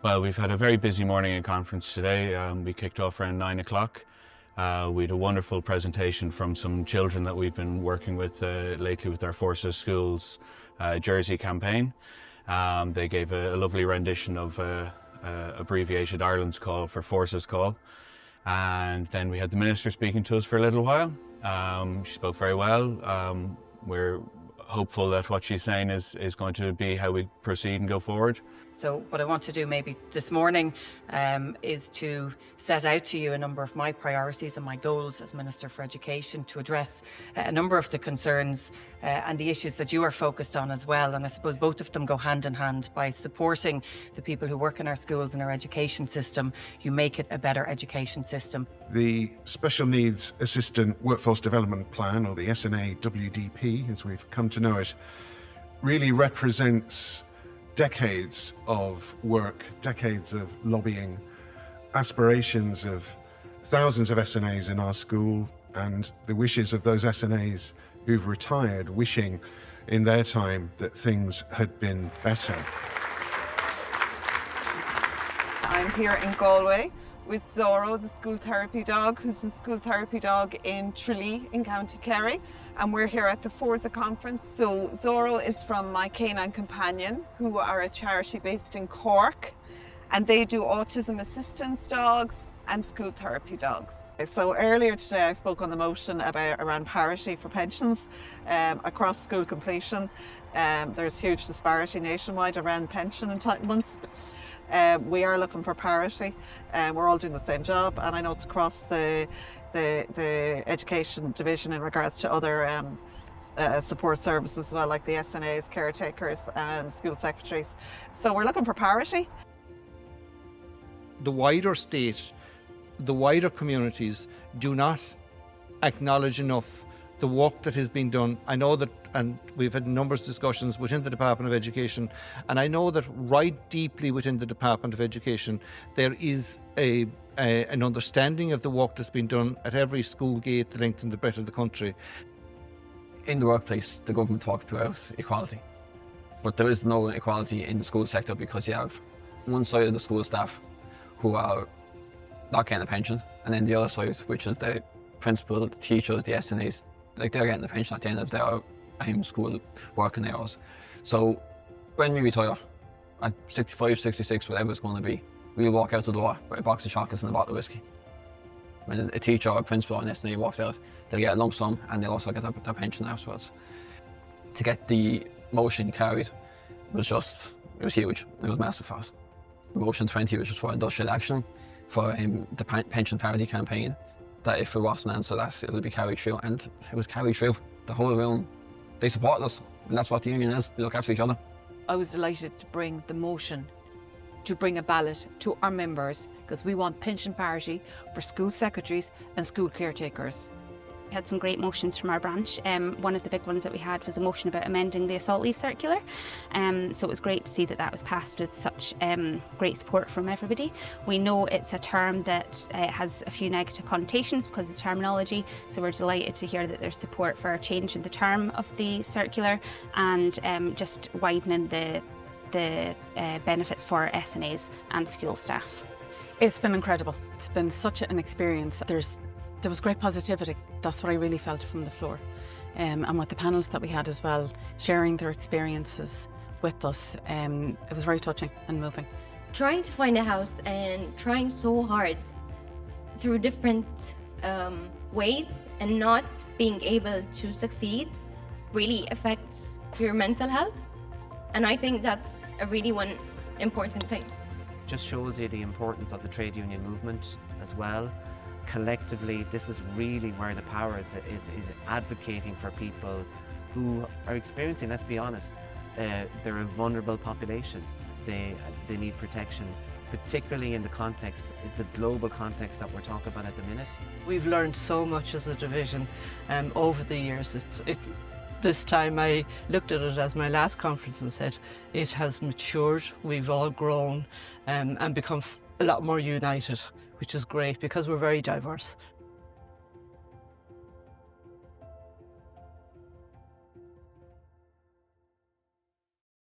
Well, we've had a very busy morning in conference today. We kicked off around 9 o'clock. We had a wonderful presentation from some children that we've been working with lately with our Fórsa Schools Jersey campaign. They gave a lovely rendition of abbreviated Ireland's call for Fórsa's call. And then we had the Minister speaking to us for a little while. She spoke very well. We're hopeful that what she's saying is going to be how we proceed and go forward. So what I want to do maybe this morning is to set out to you a number of my priorities and my goals as Minister for Education to address a number of the concerns and the issues that you are focused on as well. And I suppose both of them go hand in hand. By supporting the people who work in our schools and our education system, you make it a better education system. The Special Needs Assistant Workforce Development Plan, or the SNAWDP as we've come to know it, really represents decades of work, decades of lobbying, aspirations of thousands of SNAs in our school, and the wishes of those SNAs who've retired, wishing in their time that things had been better. I'm here in Galway with Zorro, the school therapy dog, who's a school therapy dog in Tralee in County Kerry, and we're here at the Fórsa conference. So Zorro is from My Canine Companion, who are a charity based in Cork, and they do autism assistance dogs and school therapy dogs. So earlier today I spoke on the motion around parity for pensions across school completion. There's huge disparity nationwide around pension entitlements. We are looking for parity. We're all doing the same job, and I know it's across the education division in regards to other support services as well, like the SNAs, caretakers and school secretaries. So we're looking for parity. The wider state, the wider communities do not acknowledge enough the work that has been done. I know that, and we've had numerous discussions within the Department of Education, and I know that right deeply within the Department of Education there is an understanding of the work that's been done at every school gate the length and the breadth of the country. In the workplace, the government talks about equality, but there is no equality in the school sector, because you have one side of the school staff who are not getting a pension, and then the other side, which is the principal, the teachers, the SNAs, like they're getting a pension at the end of their school working hours. So when we retire at 65, 66, whatever it's going to be, we'll walk out the door with a box of chocolates and a bottle of whiskey. When a teacher or a principal or an SNA walks out, they'll get a lump sum and they'll also get their pension afterwards. To get the motion carried it was huge. It was massive for us. Motion 20, which was for industrial action, for the pension parity campaign, that if it wasn't answered, that it would be carried through, and it was carried through. The whole room, they supported us, and that's what the union is. We look after each other. I was delighted to bring the motion, to bring a ballot to our members, because we want pension parity for school secretaries and school caretakers. We had some great motions from our branch. One of the big ones that we had was a motion about amending the assault leave circular. So it was great to see that that was passed with such great support from everybody. We know it's a term that has a few negative connotations because of the terminology, so we're delighted to hear that there's support for changing the term of the circular and just widening the benefits for SNAs and school staff. It's been incredible. It's been such an experience. There was great positivity. That's what I really felt from the floor. And with the panels that we had as well, sharing their experiences with us, it was very touching and moving. Trying to find a house and trying so hard through different ways and not being able to succeed really affects your mental health. And I think that's a really one important thing. Just shows you the importance of the trade union movement as well. Collectively, this is really where the power is advocating for people who are experiencing, let's be honest, they're a vulnerable population. They need protection, particularly in the context, the global context that we're talking about at the minute. We've learned so much as a division over the years. This time I looked at it as my last conference and said it has matured, we've all grown and become a lot more united, which is great because we're very diverse.